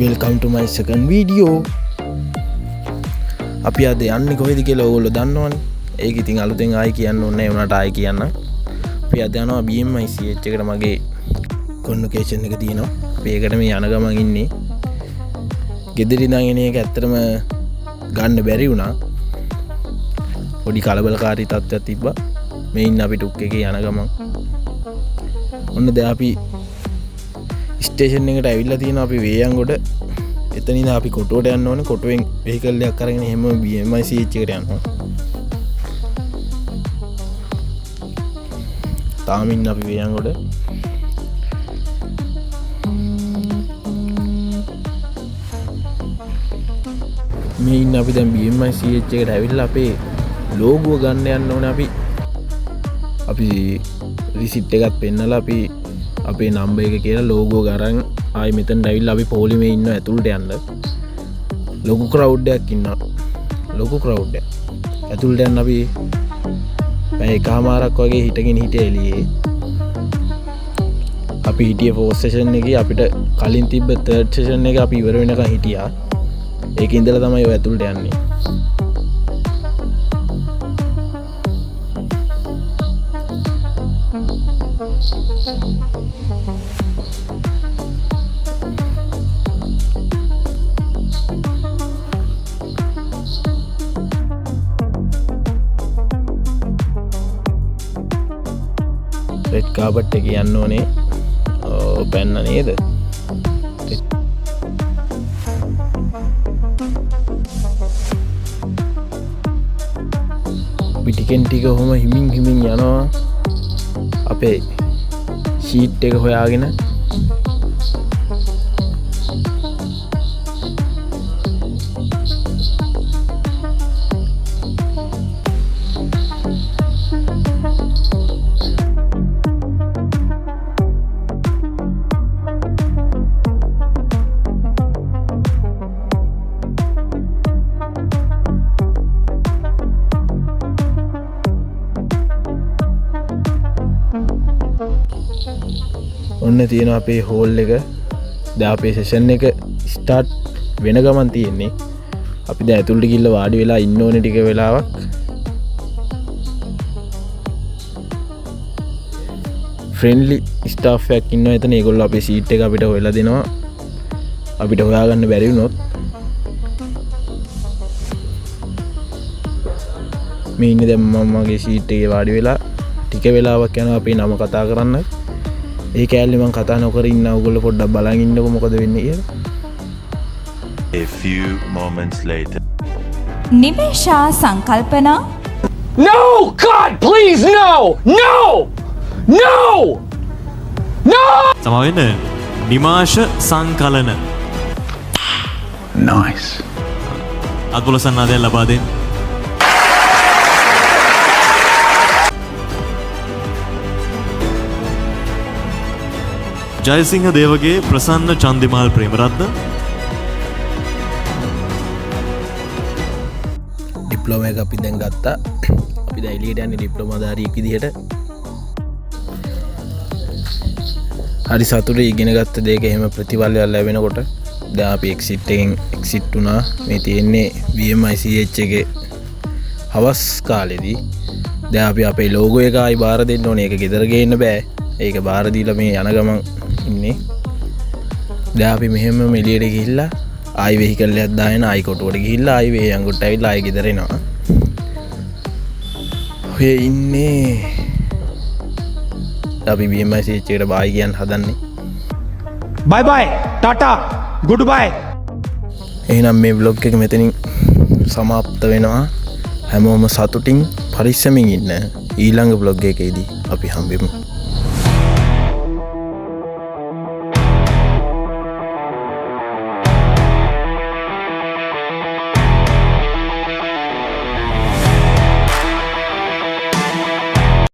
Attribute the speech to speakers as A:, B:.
A: Welcome to my second video. අපි අද යන්නේ කොහෙද කියලා ඔයගොල්ලෝ දන්නවනේ. ඒක ඉතින් අලුතෙන් ආයි කියන්න ඕනේ නැහැ උනාට ආයි කියන්න. අපි අද යනවා BMICH එකට මගේ කොන්වොකේෂන් එක තියෙනවා. අපි ඒකට මේ යන ගමන් ඉන්නේ. ගෙදර ඉඳන් එන එක ඇත්තටම ගන්න බැරි වුණා. පොඩි කලබලකාරී තත්ත්වයක් තිබ්බා. මේ ඉන්න අපි ටුක් එකේ යන ගමන්. ඔන්න දැන් අපි ස්ටේෂන් එකට ඇවිල්ලා තියෙනවා. අපි වේයන්ගොඩ එතන ඉඳන් අපි කොටුවට යන්න ඕනේ. කොටුවෙන් වෙහිකල් එකක් අරගෙන එහෙම BMICH එකට යනවා. තාම ඉන්න අපි වේයන්ගොඩ. මේ ඉන්න අපි දැන් BMICH එකට ඇවිල්ලා අපේ ලෝගුව ගන්න යන්න ඕනේ. අපි රිසිට් එකත් පෙන්නලා අපි අපේ නම්බර් එක කියලා ලෝගෝ ගරන් ආයි මෙතනට ඇවිල්ලා අපි පොලිමේ ඉන්න ඇතුළට යන්න. ලොකු ක්‍රවුඩ් එකක් ඉන්නවා. ලොකු ක්‍රවුඩ් එක. ඇතුළට යන්න අපි පැය එකමාරක් වගේ හිටගෙන හිටියේ එළියේ. අපි හිටියේ ෆෝර්ත් සෙෂන් එකේ. අපිට කලින් තිබ්බ තර්ඩ් සෙෂන් එක අපි ඉවර වෙනකන් හිටියා. ඒක ඉඳලා තමයි ඔය ඇතුළට යන්නේ. රෙඩ් කාපට් එක යන්න ඕනේ. පැන්න නේද? අපි ටිකෙන් ටික ඔහොම හිමින් යනවා. අපේ ෂීට් එක හොයාගෙන ඔන්න තියෙන අපේ හෝල් එක. දැන් අපේ සෙෂන් එක ස්ටාර්ට් වෙන ගමන් තියෙන්නේ. අපි දැන් ඇතුළට ගිහිල්ලා වාඩි වෙලා ඉන්න ඕනේ ටික වෙලාවක්. ෆ්‍රෙන්ඩ්ලි ස්ටාෆ් එකක් ඉන්නවා එතන. ඒගොල්ලෝ අපේ සීට් එක අපිට හොයලා දෙනවා. අපිට හොයාගන්න බැරි වුණොත් මේ ඉන්නේ දැන් මම මගේ සීට් එකේ වාඩි වෙලා ටික වෙලාවක් යනවා අපි නම කතා කරන්න. ඒ කෑල්ලේ මම කතා නොකර ඉන්න ඕගොල්ලෝ පොඩ්ඩක් බලන් ඉන්නකො මොකද වෙන්නේ කියලා.
B: A few moments later.
C: Nimesha සංකල්පනා.
D: No! God, please, no! No! No! No!
E: සමවෙන්න නිමාශ සංකලන.
B: Nice.
E: අත්පොල සන්නාදයක් ලබා දෙන්න. ජයසිංහ දේවගේ ප්‍රසන්න චන්දිමාල් ප්‍රේමරත්න.
A: ඩිප්ලෝමා එක අපි දැන් ගත්තා. අපි දැන් එළියට යන්නේ ඩිප්ලෝමා ධාරියෙක් විදිහට. හරි සතුටුයි ඉගෙන ගත්ත දෙයක එහෙම ප්‍රතිඵලයක් ලැබෙනකොට. දැන් අපි එක්සිට් එකෙන් එක්සිට් වුණා. මේ තියෙන්නේ BMICH එකේ හවස් කාලෙදී. දැන් අපි අපේ ලෝගෝ එක ආයි බාර දෙන්න ඕනේ. ඒක ගෙදර ගේන්න බෑ. ඒක බාර දීලා මේ යන ගමන් ඉන්නේ. දැන් අපි මෙහෙම එළියට ගිහිල්ලා ආයි වෙහිකල් එකක් දාගෙන ආයි කොටුවට ගිහිල්ලා ආයි වේයන්ගොඩට ඇවිල්ලා ආයි ගෙදර එනවා. ඔය ඉන්නේ අපි BMICH එකට බයි කියන්න හදන්නේ.
D: Bye bye! Tata! Goodbye!
A: එහෙනම් මේ vlog එක මෙතනින් සමාප්ත වෙනවා. හැමෝම සතුටින් පරිස්සමින් ඉන්න. ඊළඟ vlog එකේදී අපි හම්බෙමු.